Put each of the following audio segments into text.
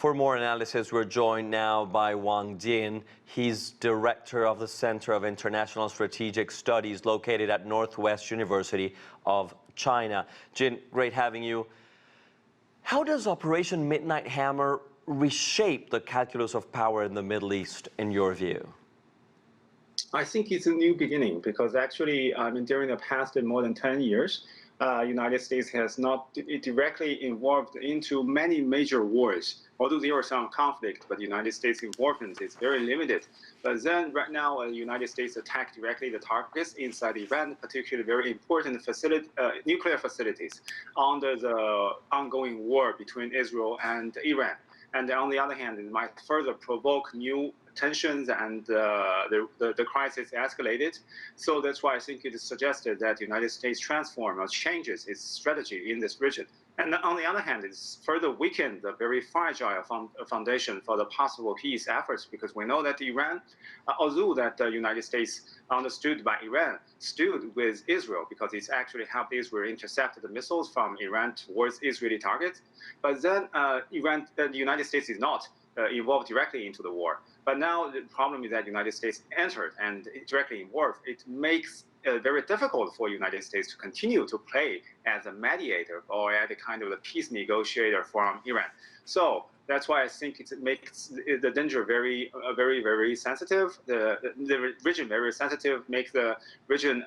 For more analysis, we're joined now by Wang Jin. He's director of the Center of International Strategic Studies located at Northwest University of China. Jin, great having you. How does Operation Midnight Hammer reshape the calculus of power in the Middle East, in your view? I think it's a new beginning because actually, during the past more than 10 years, United States has not directly involved into many major wars. Although there was some conflict, but the United States involvement is very limited. But then right now, the United States attacked directly the targets inside Iran, particularly very important nuclear facilities under the ongoing war between Israel and Iran. And on the other hand, it might further provoke new tensions and the crisis escalated. So that's why I think it is suggested that the United States transforms or changes its strategy in this region. And on the other hand, it's further weakened the very fragile foundation for the possible peace efforts, because we know that Iran, although that the United States understood by Iran, stood with Israel because it's actually helped Israel intercept the missiles from Iran towards Israeli targets. But then the United States is not involved directly into the war. But now the problem is that the United States entered and directly involved. It makes it very difficult for the United States to continue to play as a mediator or as a kind of a peace negotiator from Iran. So that's why I think it makes the danger very, very sensitive. The region very sensitive, makes the region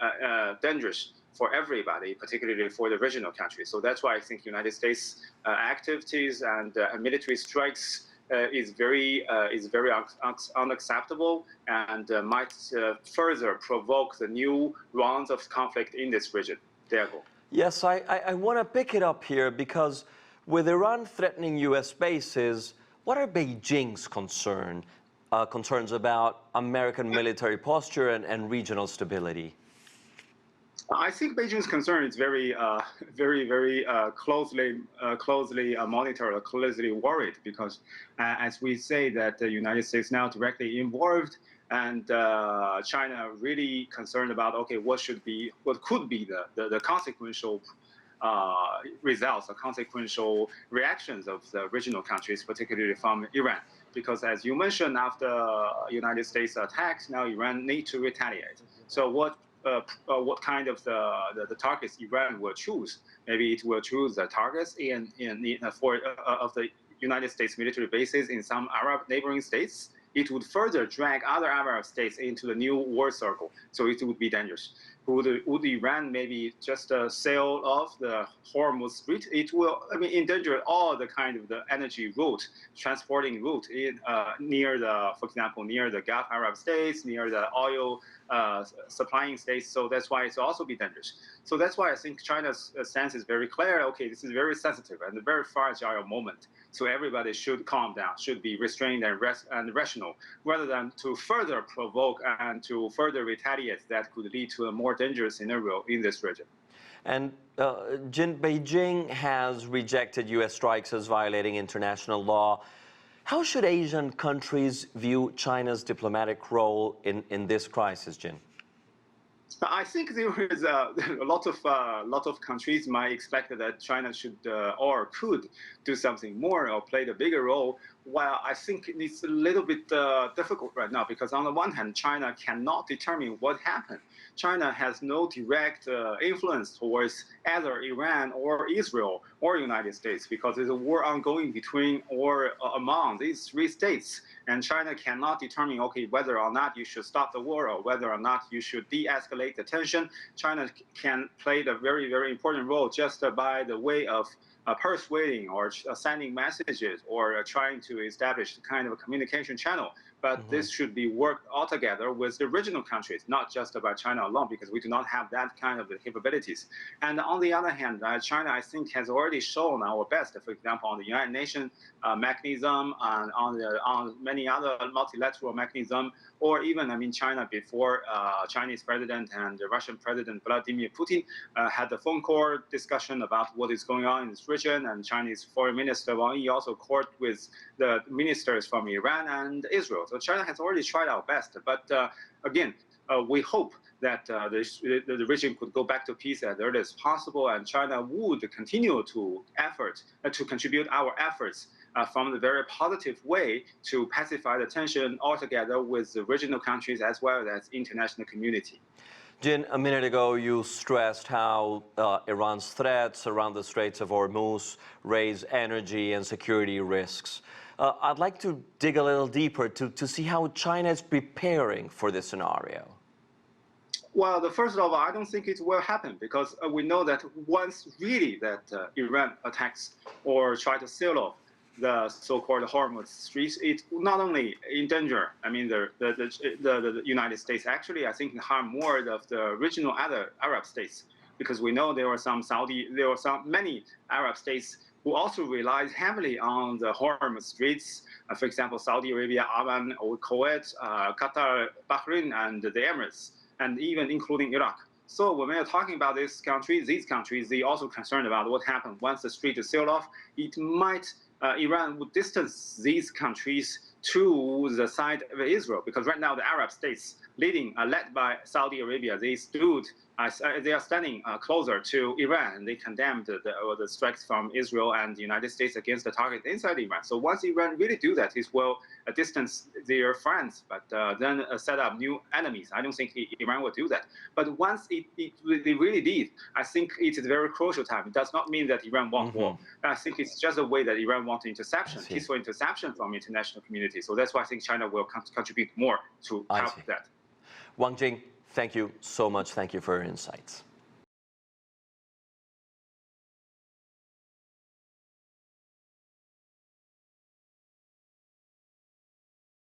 dangerous for everybody, particularly for the regional countries. So that's why I think United States activities and military strikes is very unacceptable and might further provoke the new rounds of conflict in this region. Diego. Yes, I want to pick it up here because with Iran threatening U.S. bases, what are Beijing's concerns about American military posture and regional stability? I think Beijing's concern is very closely monitored, or closely worried, because as we say that the United States now directly involved, and China really concerned about, okay, what could be the consequential results, the consequential reactions of the regional countries, particularly from Iran. Because as you mentioned, after United States attacks, now Iran needs to retaliate. So what kind of the targets Iran will choose? Maybe it will choose the targets of the United States military bases in some Arab neighboring states. It would further drag other Arab states into the new war circle. So it would be dangerous. Would Iran maybe just sail off the Hormuz Strait? It will, endanger all the kind of the energy route, transporting route near for example, near the Gulf Arab states, near the oil supplying states. So that's why it's also be dangerous. So that's why I think China's stance is very clear. Okay, this is very sensitive and a very fragile moment. So everybody should calm down, should be restrained and rational, rather than to further provoke and to further retaliate that could lead to a more dangerous scenario in this region. And Beijing has rejected U.S. strikes as violating international law. How should Asian countries view China's diplomatic role in this crisis, Jin? I think there is a lot of countries might expect that China should or could do something more or play the bigger role. While I think it's a little bit difficult right now, because on the one hand, China cannot determine what happened. China has no direct influence towards either Iran or Israel or United States, because there's a war ongoing between or among these three states. And China cannot determine, okay, whether or not you should stop the war or whether or not you should de-escalate the tension. China can play the very, very important role just by the way of persuading or sending messages or trying to establish the kind of a communication channel. But this should be worked all together with the regional countries, not just by China alone, because we do not have that kind of capabilities. And on the other hand, China, I think, has already shown our best, for example, on the United Nations mechanism and on many other multilateral mechanisms, or even, China before Chinese president and the Russian president Vladimir Putin had a phone call discussion about what is going on in this region, and Chinese foreign minister Wang Jin also called with the ministers from Iran and Israel. So China has already tried our best, but again, we hope that the region could go back to peace as early as possible, and China would continue to contribute our efforts from the very positive way to pacify the tension altogether with the regional countries as well as international community. Jin, a minute ago you stressed how Iran's threats around the Straits of Hormuz raise energy and security risks. I'd like to dig a little deeper to see how China is preparing for this scenario. Well, first of all, I don't think it will happen because we know that once really that Iran attacks or try to seal off the so-called Hormuz Straits, it not only in danger. I mean, the United States actually, I think, harm more of the regional other Arab states because we know there were many Arab states who also relied heavily on the Hormuz Straits. For example, Saudi Arabia, Oman, or Kuwait, Qatar, Bahrain, and the Emirates, and even including Iraq. So when we are talking about these countries, they also concerned about what happened once the strait is sealed off. It might, Iran would distance these countries to the side of Israel, because right now the Arab states led by Saudi Arabia, they are standing closer to Iran. They condemned the strikes from Israel and the United States against the target inside Iran. So once Iran really do that, it will distance their friends, but then set up new enemies. I don't think Iran will do that. But once they really did, I think it is a very crucial time. It does not mean that Iran wants war. I think it's just a way that Iran wants interception, peaceful interception from international community. So that's why I think China will contribute more to help that. Wang Jin, thank you so much. Thank you for your insights.